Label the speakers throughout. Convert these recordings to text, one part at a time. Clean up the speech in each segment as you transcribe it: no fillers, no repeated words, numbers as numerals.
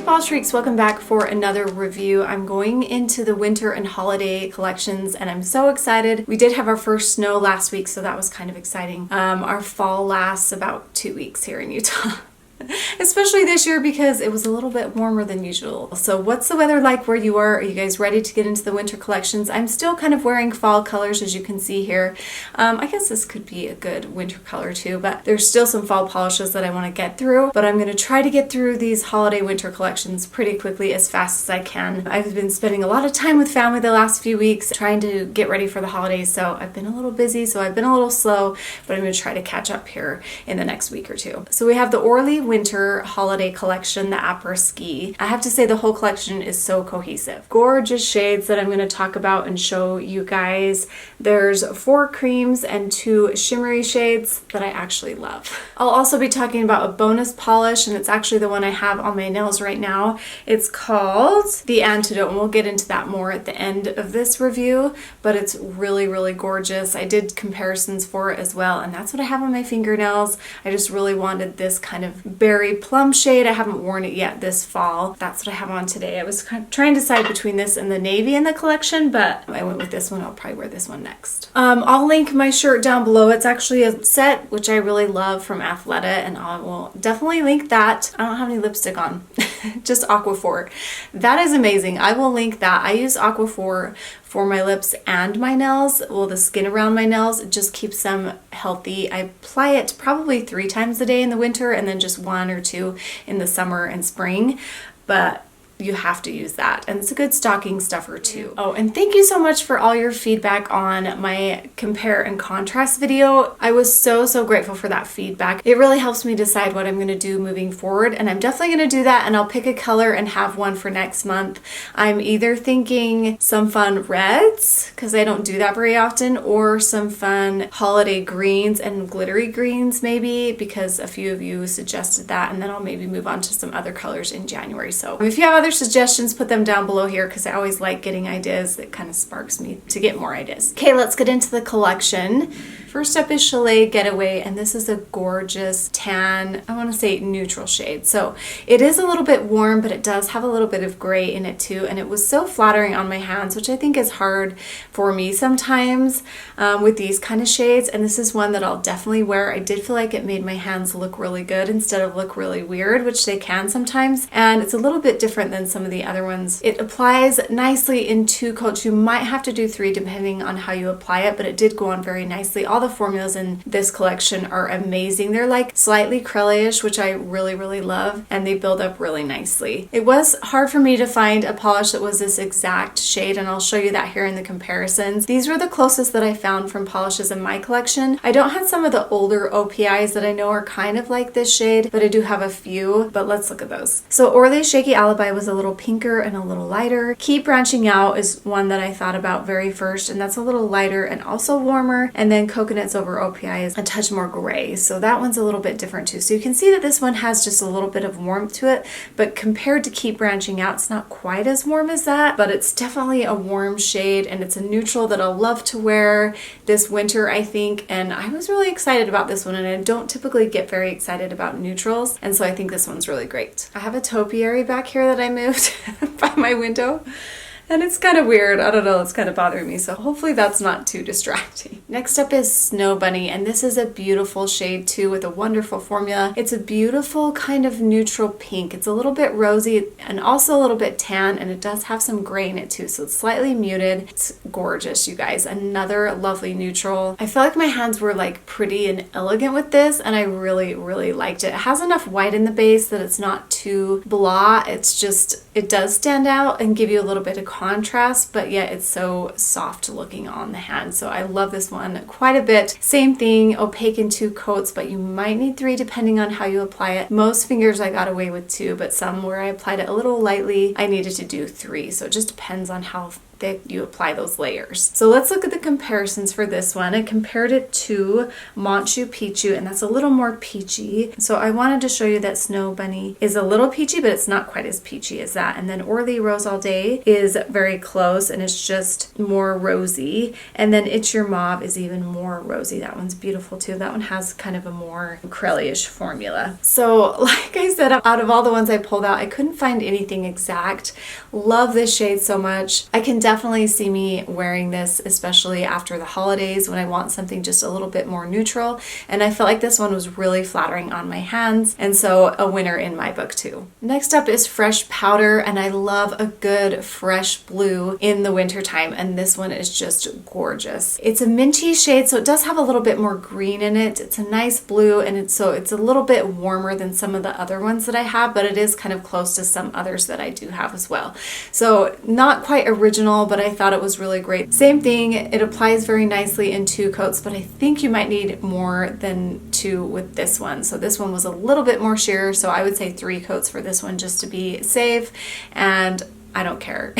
Speaker 1: Hey Polish Freaks, welcome back for another review. I'm going into the winter and holiday collections and I'm so excited. We did have our first snow last week, so that was kind of exciting. Our fall lasts about 2 weeks here in Utah. Especially this year because it was a little bit warmer than usual. So what's the weather like where you are? Are you guys ready to get into the winter collections? I'm still kind of wearing fall colors, as you can see here. I guess this could be a good winter color too, but there's still some fall polishes that I want to get through. But I'm going to try to get through these holiday winter collections pretty quickly, as fast as I can. I've been spending a lot of time with family the last few weeks trying to get ready for the holidays, so I've been a little busy, so I've been a little slow, but I'm going to try to catch up here in the next week or two. So we have the ORLY Winter Holiday Collection, the Apre ski. I have to say the whole collection is so cohesive. Gorgeous shades that I'm going to talk about and show you guys. There's 4 creams and 2 shimmery shades that I actually love. I'll also be talking about a bonus polish, and it's actually the one I have on my nails right now. It's called the Antidote, and we'll get into that more at the end of this review, but it's really, really gorgeous. I did comparisons for it as well, and that's what I have on my fingernails. I just really wanted this kind of berry plum shade. I haven't worn it yet this fall. That's what I have on today. I was kind of trying to decide between this and the navy in the collection, but I went with this one. I'll probably wear this one next. I'll link my shirt down below. It's actually a set which I really love from Athleta, and I will definitely link that. I don't have any lipstick on, just Aquahor. That is amazing. I will link that. I use Aquahor for my lips and my nails. Well, the skin around my nails, it just keeps them healthy. I apply it probably 3 times a day in the winter and then just 1 or 2 in the summer and spring. But you have to use that, and it's a good stocking stuffer too. Oh, and thank you so much for all your feedback on my compare and contrast video. I was so grateful for that feedback. It really helps me decide what I'm going to do moving forward, and I'm definitely going to do that, and I'll pick a color and have one for next month. I'm either thinking some fun reds, because I don't do that very often, or some fun holiday greens and glittery greens maybe, because a few of you suggested that, and then I'll maybe move on to some other colors in January. So if you have other suggestions, put them down below here, because I always like getting ideas. That kind of sparks me to get more ideas. Okay, let's get into the collection. First up is Chalet Getaway, and this is a gorgeous tan, I want to say neutral shade. So it is a little bit warm, but it does have a little bit of gray in it too, and it was so flattering on my hands, which I think is hard for me sometimes with these kind of shades, and this is one that I'll definitely wear. I did feel like it made my hands look really good instead of look really weird, which they can sometimes, and it's a little bit different than some of the other ones. It applies nicely in 2 coats. You might have to do 3 depending on how you apply it, but it did go on very nicely. All the formulas in this collection are amazing. They're like slightly acrylic-ish, which I really love, and they build up really nicely. It was hard for me to find a polish that was this exact shade, and I'll show you that here in the comparisons. These were the closest that I found from polishes in my collection. I don't have some of the older OPIs that I know are kind of like this shade, but I do have a few, but let's look at those. So Orly Shaky Alibi was a little pinker and a little lighter. Keep Branching Out is one that I thought about very first, and that's a little lighter and also warmer, and then Coconuts Over OPI is a touch more gray, so that one's a little bit different too. So you can see that this one has just a little bit of warmth to it, but compared to Keep Branching Out, it's not quite as warm as that, but it's definitely a warm shade, and it's a neutral that I'll love to wear this winter, I think, and I was really excited about this one, and I don't typically get very excited about neutrals, and so I think this one's really great. I have a topiary back here that I moved by my window, and it's kind of weird. I don't know, it's kind of bothering me, so hopefully that's not too distracting. Next up is Snow Bunny, and this is a beautiful shade too with a wonderful formula. It's a beautiful kind of neutral pink. It's a little bit rosy and also a little bit tan, and it does have some gray in it too, so it's slightly muted. It's gorgeous, you guys. Another lovely neutral. I feel like my hands were like pretty and elegant with this, and I really liked it. It has enough white in the base that it's not too blah. It's just, it does stand out and give you a little bit of contrast, but yet it's so soft looking on the hand. So I love this one quite a bit. Same thing, opaque in 2 coats, but you might need 3 depending on how you apply it. Most fingers I got away with 2, but some where I applied it a little lightly, I needed to do 3. So it just depends on how thick you apply those layers. So let's look at the comparisons for this one. I compared it to Manchu Pichu, and that's a little more peachy. So I wanted to show you that Snow Bunny is a little peachy, but it's not quite as peachy as that. And then Orly Rose All Day is very close, and it's just more rosy. And then It's Your Mauve is even more rosy. That one's beautiful too. That one has kind of a more acrylic-ish formula. So like I said, out of all the ones I pulled out, I couldn't find anything exact. Love this shade so much. I can definitely see me wearing this, especially after the holidays when I want something just a little bit more neutral. And I felt like this one was really flattering on my hands, and so a winner in my book too. Next up is Fresh Powder, and I love a good fresh blue in the winter time, and this one is just gorgeous. It's a minty shade, so it does have a little bit more green in it. It's a nice blue, and it's a little bit warmer than some of the other ones that I have, but it is kind of close to some others that I do have as well. So not quite original, but I thought it was really great. Same thing, it applies very nicely in 2 coats, but I think you might need more than 2 with this one. So this one was a little bit more sheer, so I would say 3 coats for this one just to be safe, and I don't care.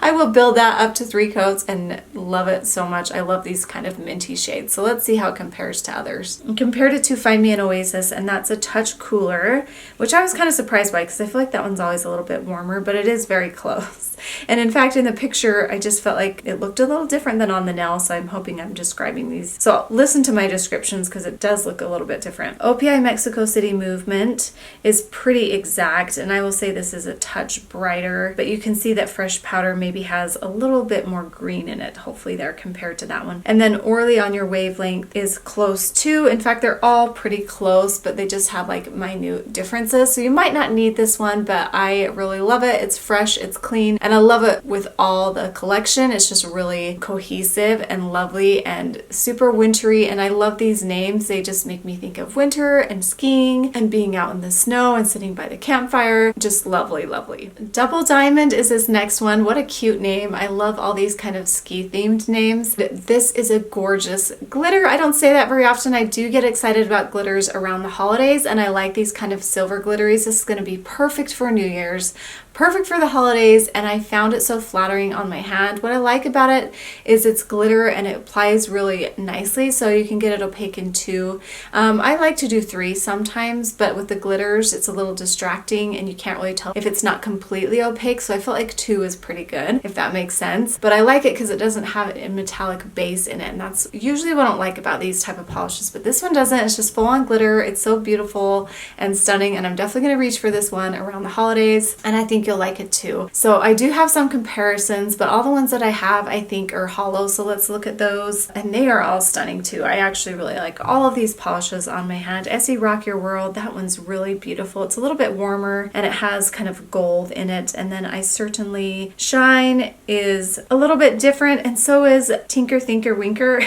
Speaker 1: I will build that up to 3 coats and love it so much. I love these kind of minty shades. So let's see how it compares to others. I compared it to Find Me an Oasis, and that's a touch cooler, which I was kind of surprised by because I feel like that one's always a little bit warmer, but it is very close. And in fact, in the picture, I just felt like it looked a little different than on the nail, so I'm hoping I'm describing these. So listen to my descriptions because it does look a little bit different. OPI Mexico City Movement is pretty exact, and I will say this is a touch brighter, but you can see that Fresh Powder maybe has a little bit more green in it, hopefully there, compared to that one. And then Orly On Your Wavelength is close too. In fact, they're all pretty close, but they just have like minute differences. So you might not need this one, but I really love it. It's fresh, it's clean, and I love it with all the collection. It's just really cohesive and lovely and super wintry, and I love these names. They just make me think of winter and skiing and being out in the snow and sitting by the campfire. Just lovely, lovely. Double Diamond is this next one. What a cute name. I love all these kind of ski themed names. This is a gorgeous glitter. I don't say that very often. I do get excited about glitters around the holidays, and I like these kind of silver glitteries. This is going to be perfect for New Year's, perfect for the holidays, and I found it so flattering on my hand. What I like about it is it's glitter and it applies really nicely, so you can get it opaque in 2. I like to do 3 sometimes, but with the glitters it's a little distracting and you can't really tell if it's not completely opaque, so I feel like 2 is pretty good, if that makes sense. But I like it because it doesn't have a metallic base in it, and that's usually what I don't like about these type of polishes, but this one doesn't. It's just full on glitter. It's so beautiful and stunning, and I'm definitely going to reach for this one around the holidays, and I think you'll like it too. So I do have some comparisons, but all the ones that I have I think are hollow, so let's look at those, and they are all stunning too. I actually really like all of these polishes on my hand. Essie Rock Your World, that one's really beautiful. It's a little bit warmer and it has kind of gold in it, and then I Certainly Shine is a little bit different, and so is Tinker Thinker Winker.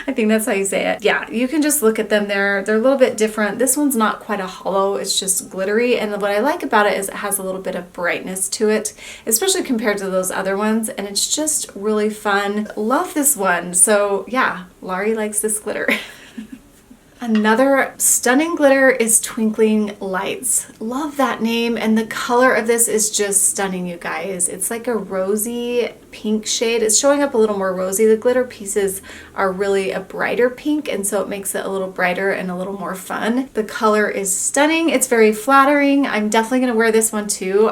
Speaker 1: I think that's how you say it. Yeah, you can just look at them. They're a little bit different. This one's not quite a hollow, it's just glittery, and what I like about it is it has a little bit of brightness to it, especially compared to those other ones, and it's just really fun. Love this one. So yeah, Laurie likes this glitter. Another stunning glitter is Twinkling Lights. Love that name, and the color of this is just stunning, you guys. It's like a rosy pink shade. It's showing up a little more rosy. The glitter pieces are really a brighter pink, and so it makes it a little brighter and a little more fun. The color is stunning. It's very flattering. I'm definitely going to wear this one too.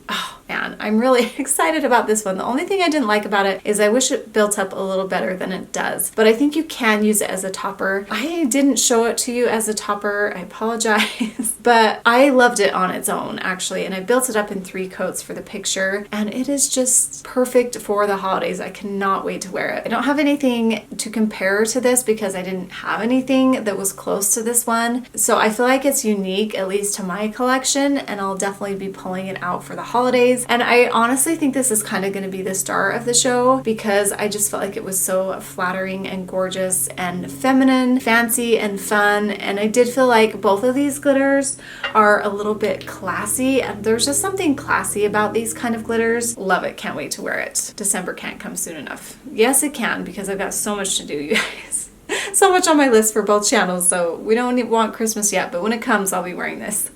Speaker 1: Oh man, I'm really excited about this one. The only thing I didn't like about it is I wish it built up a little better than it does, but I think you can use it as a topper. I didn't show it to you as a topper, I apologize, but I loved it on its own actually, and I built it up in 3 coats for the picture, and it is just perfect for the holidays. I cannot wait to wear it. I don't have anything to compare to this because I didn't have anything that was close to this one, so I feel like it's unique, at least to my collection, and I'll definitely be pulling it out for the holidays. And I honestly think this is kind of going to be the star of the show because I just felt like it was so flattering and gorgeous and feminine, fancy and fun, and I did feel like both of these glitters are a little bit classy, and there's just something classy about these kind of glitters. Love it. Can't wait to wear it. December can't come soon enough. Yes, it can, because I've got so much to do, you guys. So much on my list for both channels, so we don't want Christmas yet, but when it comes, I'll be wearing this.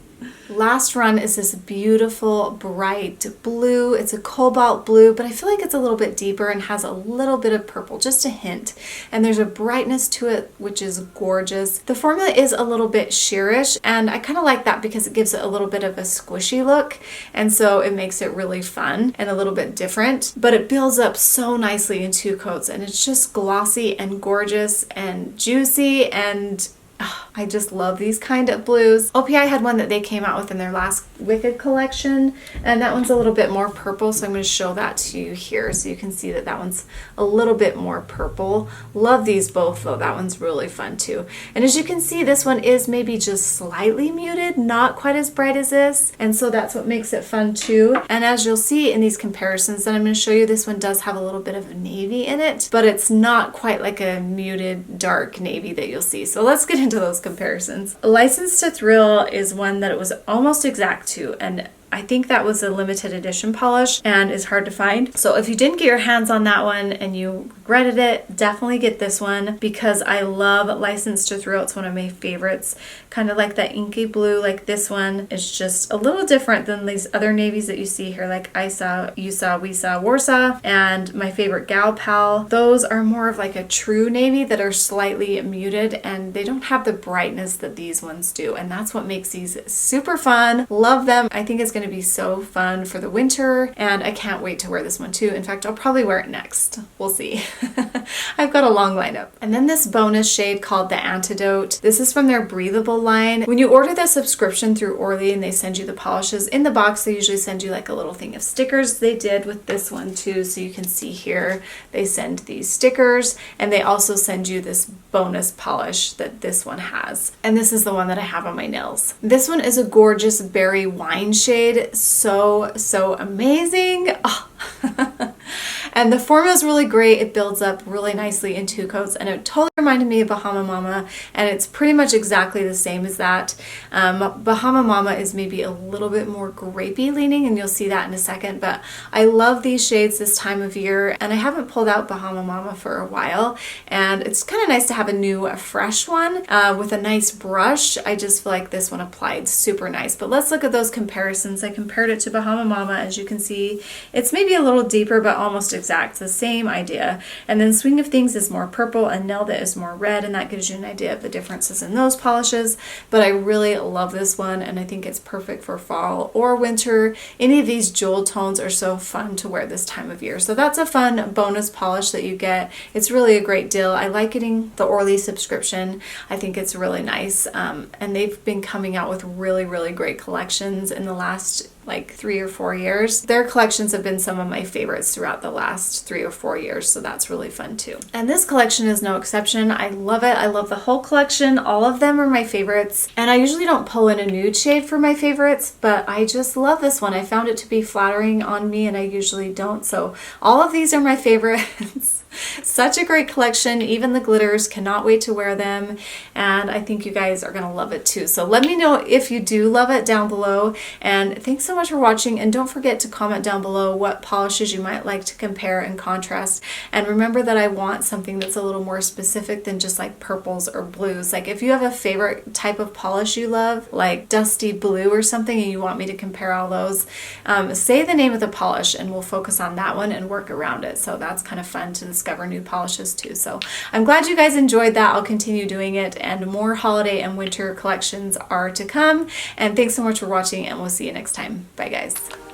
Speaker 1: Last run is this beautiful bright blue. It's a cobalt blue, but I feel like it's a little bit deeper and has a little bit of purple, just a hint. And there's a brightness to it, which is gorgeous. The formula is a little bit sheerish, and I kind of like that because it gives it a little bit of a squishy look. And so it makes it really fun and a little bit different, but it builds up so nicely in 2 coats, and it's just glossy and gorgeous and juicy, and I just love these kind of blues. OPI had one that they came out with in their last Wicked collection, and that one's a little bit more purple, so I'm going to show that to you here so you can see that that one's a little bit more purple. Love these both though. That one's really fun too. And as you can see, this one is maybe just slightly muted, not quite as bright as this, and so that's what makes it fun too. And as you'll see in these comparisons that I'm going to show you, this one does have a little bit of navy in it, but it's not quite like a muted dark navy that you'll see. So let's get into those comparisons. License to Thrill is one that it was almost exact to, and I think that was a limited edition polish and is hard to find. So if you didn't get your hands on that one and you regretted it, definitely get this one because I love License to Thrill. It's one of my favorites. Kind of like that inky blue, like this one is just a little different than these other navies that you see here, like I saw, you saw, we saw, Warsaw, and my favorite Gal Pal. Those are more of like a true navy that are slightly muted, and they don't have the brightness that these ones do, and that's what makes these super fun. Love them. I think it's going to be so fun for the winter, and I can't wait to wear this one too. In fact, I'll probably wear it next. We'll see. I've got a long lineup. And then this bonus shade called the Antidote. This is from their Breathable line. When you order the subscription through Orly and they send you the polishes in the box, they usually send you like a little thing of stickers. They did with this one too, so you can see here they send these stickers, and they also send you this bonus polish that this one has. And this is the one that I have on my nails. This one is a gorgeous berry wine shade. So amazing. Oh. And the formula is really great. It builds up really nicely in 2 coats, and it totally reminded me of Bahama Mama, and it's pretty much exactly the same as that. Bahama Mama is maybe a little bit more grapey leaning, and you'll see that in a second, but I love these shades this time of year, and I haven't pulled out Bahama Mama for a while, and it's kind of nice to have a fresh one with a nice brush. I just feel like this one applied super nice. But let's look at those comparisons. I compared it to Bahama Mama. As you can see, it's maybe a little deeper, but almost exact, the same idea. And then Swing of Things is more purple and Nailed It is more red, and that gives you an idea of the differences in those polishes. But I really love this one, and I think it's perfect for fall or winter. Any of these jewel tones are so fun to wear this time of year. So that's a fun bonus polish that you get. It's really a great deal. I like getting the Orly subscription. I think it's really nice. And they've been coming out with really great collections in the last like 3 or 4 years. Their collections have been some of my favorites throughout the last 3 or 4 years, so that's really fun too. And this collection is no exception. I love it. I love the whole collection. All of them are my favorites, and I usually don't pull in a nude shade for my favorites, but I just love this one. I found it to be flattering on me, and I usually don't, so all of these are my favorites. Such a great collection. Even the glitters, cannot wait to wear them, and I think you guys are gonna love it too. So let me know if you do love it down below, and thanks so much for watching, and don't forget to comment down below what polishes you might like to compare and contrast. And remember that I want something that's a little more specific than just like purples or blues. Like if you have a favorite type of polish you love, like dusty blue or something, and you want me to compare all those, say the name of the polish and we'll focus on that one and work around it. So that's kind of fun to discover new polishes too. So I'm glad you guys enjoyed that. I'll continue doing it, and more holiday and winter collections are to come. And thanks so much for watching, and we'll see you next time. Bye guys.